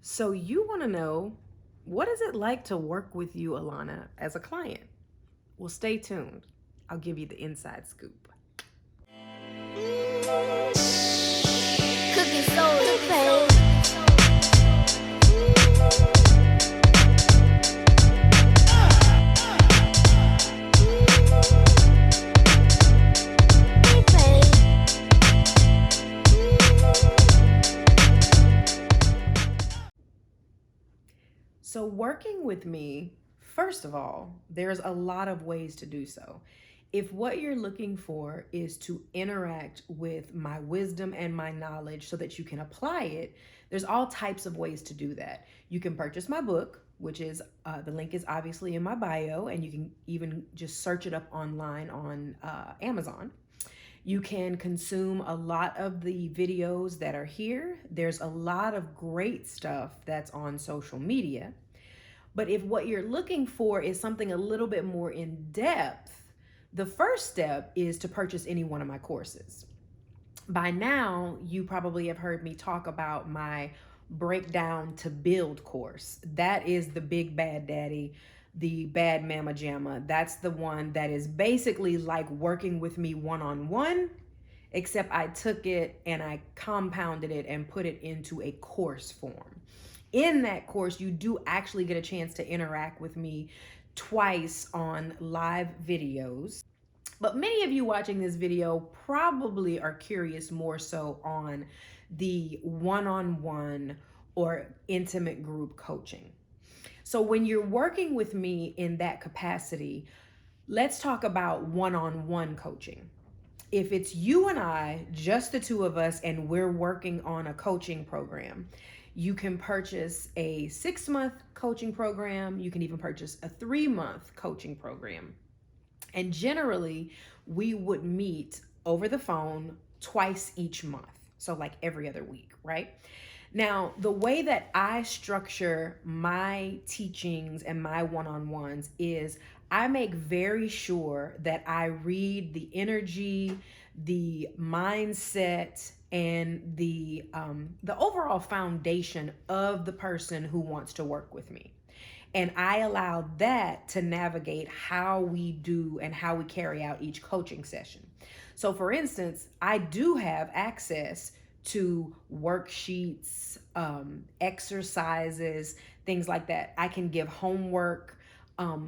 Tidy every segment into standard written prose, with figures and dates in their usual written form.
So you want to know, what is it like to work with you, Alana, as a client? Well, stay tuned. I'll give you the inside scoop. Cooking soul, babe. So, working with me, first of all, there's a lot of ways to do so. If what you're looking for is to interact with my wisdom and my knowledge so that you can apply it, there's all types of ways to do that. You can purchase my book, which is the link is obviously in my bio, and you can even just search it up online on Amazon. You can consume a lot of the videos that are here. There's a lot of great stuff that's on social media. But if what you're looking for is something a little bit more in depth, the first step is to purchase any one of my courses. By now, you probably have heard me talk about my Breakdown to Build course. That is the big bad daddy, the bad mama jamma. That's the one that is basically like working with me one on one, except I took it and I compounded it and put it into a course form. In that course, you do actually get a chance to interact with me twice on live videos. But many of you watching this video probably are curious more so on the one-on-one or intimate group coaching. So when you're working with me in that capacity, let's talk about one-on-one coaching. If it's you and I, just the two of us, and we're working on a coaching program, you can purchase a 6-month coaching program. You can even purchase a 3-month coaching program. And generally, we would meet over the phone twice each month. So, like every other week, right? Now, the way that I structure my teachings and my one on ones is I make very sure that I read the energy, the mindset, and the overall foundation of the person who wants to work with me. And I allow that to navigate how we do and how we carry out each coaching session. So, for instance, I do have access to worksheets, exercises, things like that. I can give homework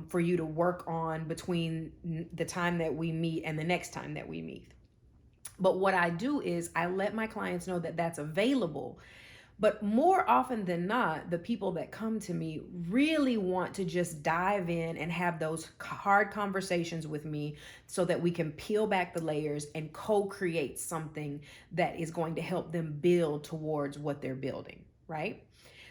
for you to work on between the time that we meet and the next time that we meet. But what I do is I let my clients know that that's available. But more often than not, the people that come to me really want to just dive in and have those hard conversations with me so that we can peel back the layers and co-create something that is going to help them build towards what they're building, right?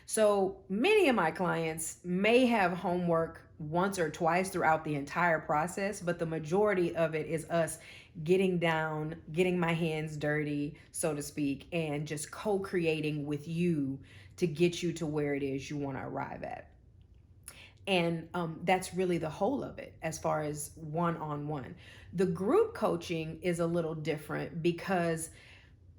So many of my clients may have homework once or twice throughout the entire process, but the majority of it is us getting down, getting my hands dirty, so to speak, and just co-creating with you to get you to where it is you want to arrive at. And that's really the whole of it as far as one-on-one. The group coaching is a little different because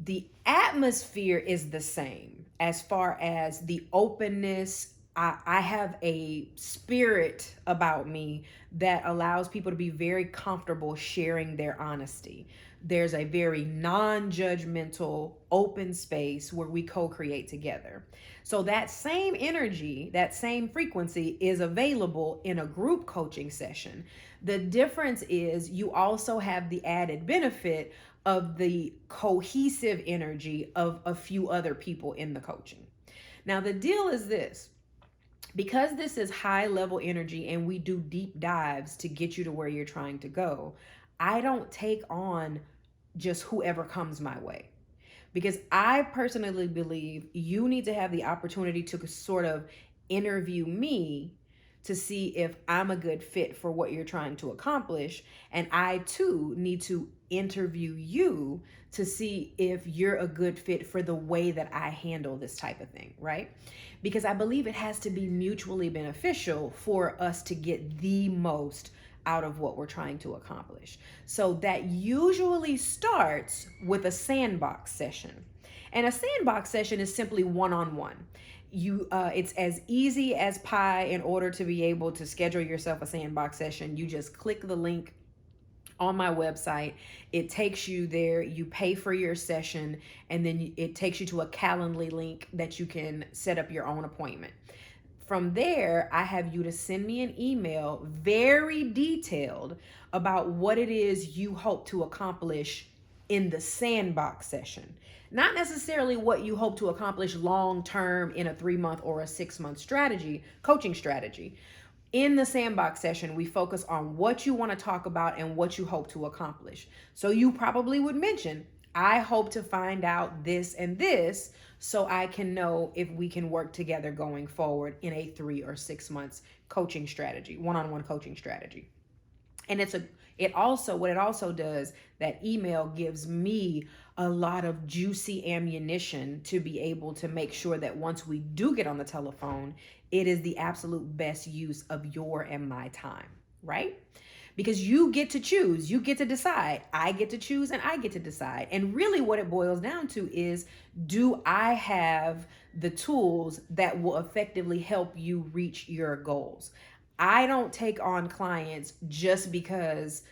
the atmosphere is the same as far as the openness. I have a spirit about me that allows people to be very comfortable sharing their honesty. There's a very non-judgmental, open space where we co-create together. So that same energy, that same frequency is available in a group coaching session. The difference is you also have the added benefit of the cohesive energy of a few other people in the coaching. Now, the deal is this: because this is high level energy and we do deep dives to get you to where you're trying to go, I don't take on just whoever comes my way. Because I personally believe you need to have the opportunity to sort of interview me to see if I'm a good fit for what you're trying to accomplish. And I too need to interview you to see if you're a good fit for the way that I handle this type of thing, right? Because I believe it has to be mutually beneficial for us to get the most out of what we're trying to accomplish. So that usually starts with a sandbox session. And a sandbox session is simply one-on-one. It's as easy as pie. In order to be able to schedule yourself a sandbox session, you just click the link on my website. It takes you there, you pay for your session, and then it takes you to a Calendly link that you can set up your own appointment. From there, I have you to send me an email very detailed about what it is you hope to accomplish in the sandbox session. Not necessarily what you hope to accomplish long term in a 3 month or a 6 month coaching strategy. In the sandbox session, we focus on what you want to talk about and what you hope to accomplish. So you probably would mention, I hope to find out this and this so I can know if we can work together going forward in a 3 or 6 months coaching strategy, one-on-one coaching strategy. And what it also does, that email gives me a lot of juicy ammunition to be able to make sure that once we do get on the telephone, it is the absolute best use of your and my time, right? Because you get to choose, you get to decide, I get to choose, and I get to decide. And really what it boils down to is, do I have the tools that will effectively help you reach your goals? I don't take on clients just because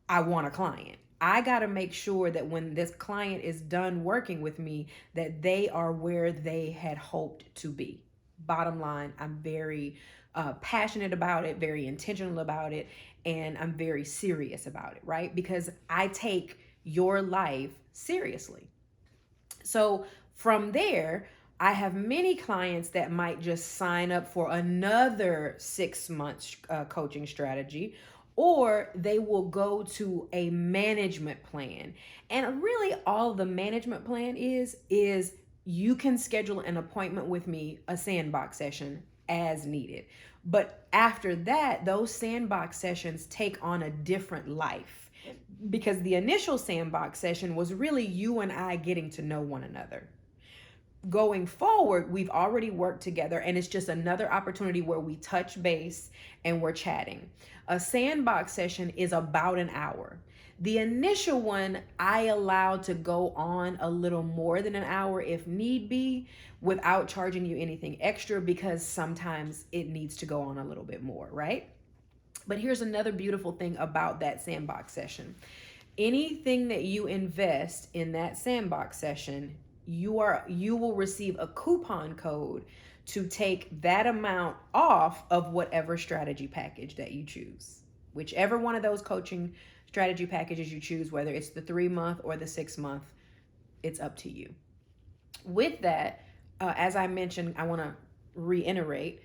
I want a client. I got to make sure that when this client is done working with me, that they are where they had hoped to be. Bottom line, I'm very passionate about it, very intentional about it, and I'm very serious about it, right? Because I take your life seriously. So from there, I have many clients that might just sign up for another 6 months coaching strategy, or they will go to a management plan. And really, all the management plan is you can schedule an appointment with me, a sandbox session, as needed. But after that, those sandbox sessions take on a different life, because the initial sandbox session was really you and I getting to know one another. Going forward, we've already worked together, and it's just another opportunity where we touch base and we're chatting. A sandbox session is about an hour. The initial one, I allowed to go on a little more than an hour if need be, without charging you anything extra, because sometimes it needs to go on a little bit more, right? But here's another beautiful thing about that sandbox session. Anything that you invest in that sandbox session, you will receive a coupon code to take that amount off of whatever strategy package that you choose. Whichever one of those coaching strategy packages you choose, whether it's the 3 month or the 6 month, it's up to you. With that, as I mentioned, I want to reiterate,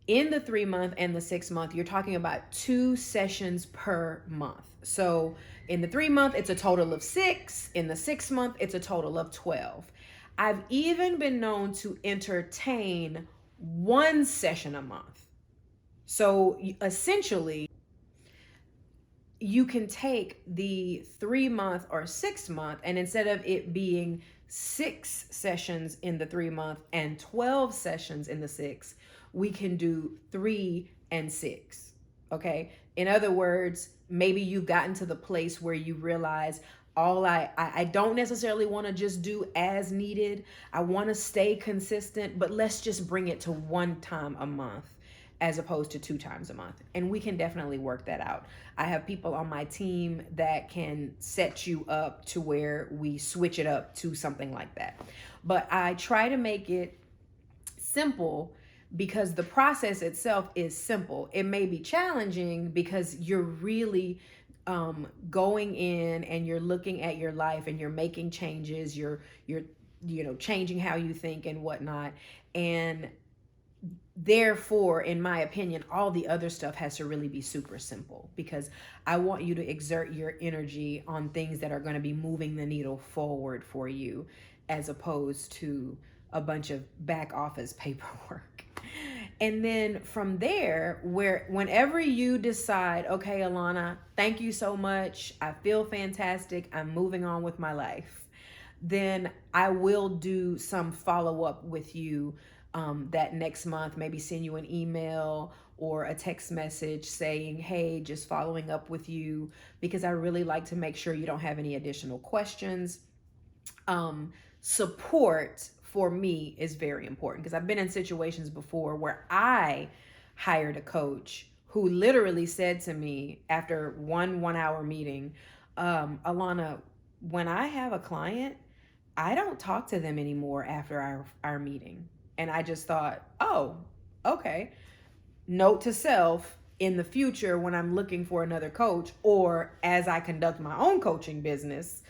in the 3 month and the 6 month, you're talking about 2 sessions per month. So in the 3 month, it's a total of 6. In the 6 month, it's a total of 12. I've even been known to entertain 1 session a month. So essentially, you can take the 3 month or 6 month, and instead of it being 6 sessions in the 3 month and 12 sessions in the 6, we can do 3 and 6. Okay. In other words, maybe you've gotten to the place where you realize, I don't necessarily want to just do as needed. I want to stay consistent, but let's just bring it to 1 time a month as opposed to 2 times a month. And we can definitely work that out. I have people on my team that can set you up to where we switch it up to something like that. But I try to make it simple, because the process itself is simple. It may be challenging because you're really going in and you're looking at your life and you're making changes. You're changing how you think and whatnot. And therefore, in my opinion, all the other stuff has to really be super simple, because I want you to exert your energy on things that are going to be moving the needle forward for you, as opposed to a bunch of back office paperwork. And then from there, whenever you decide, okay, Alana, thank you so much, I feel fantastic, I'm moving on with my life, then I will do some follow-up with you that next month, maybe send you an email or a text message saying, hey, just following up with you, because I really like to make sure you don't have any additional questions. Support for me is very important, because I've been in situations before where I hired a coach who literally said to me after one hour meeting, Alana, when I have a client, I don't talk to them anymore after our meeting. And I just thought, oh, okay. Note to self, in the future when I'm looking for another coach, or as I conduct my own coaching business,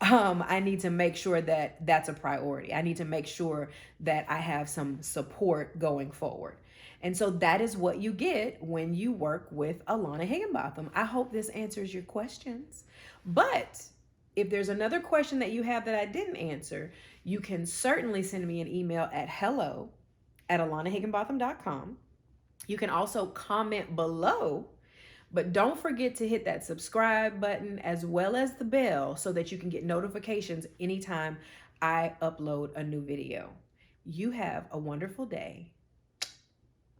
I need to make sure that that's a priority. I need to make sure that I have some support going forward. And so that is what you get when you work with Alana Higginbotham. I hope this answers your questions. But if there's another question that you have that I didn't answer, you can certainly send me an email at hello@alanahigginbotham.com. You can also comment below, but don't forget to hit that subscribe button as well as the bell so that you can get notifications anytime I upload a new video. You have a wonderful day.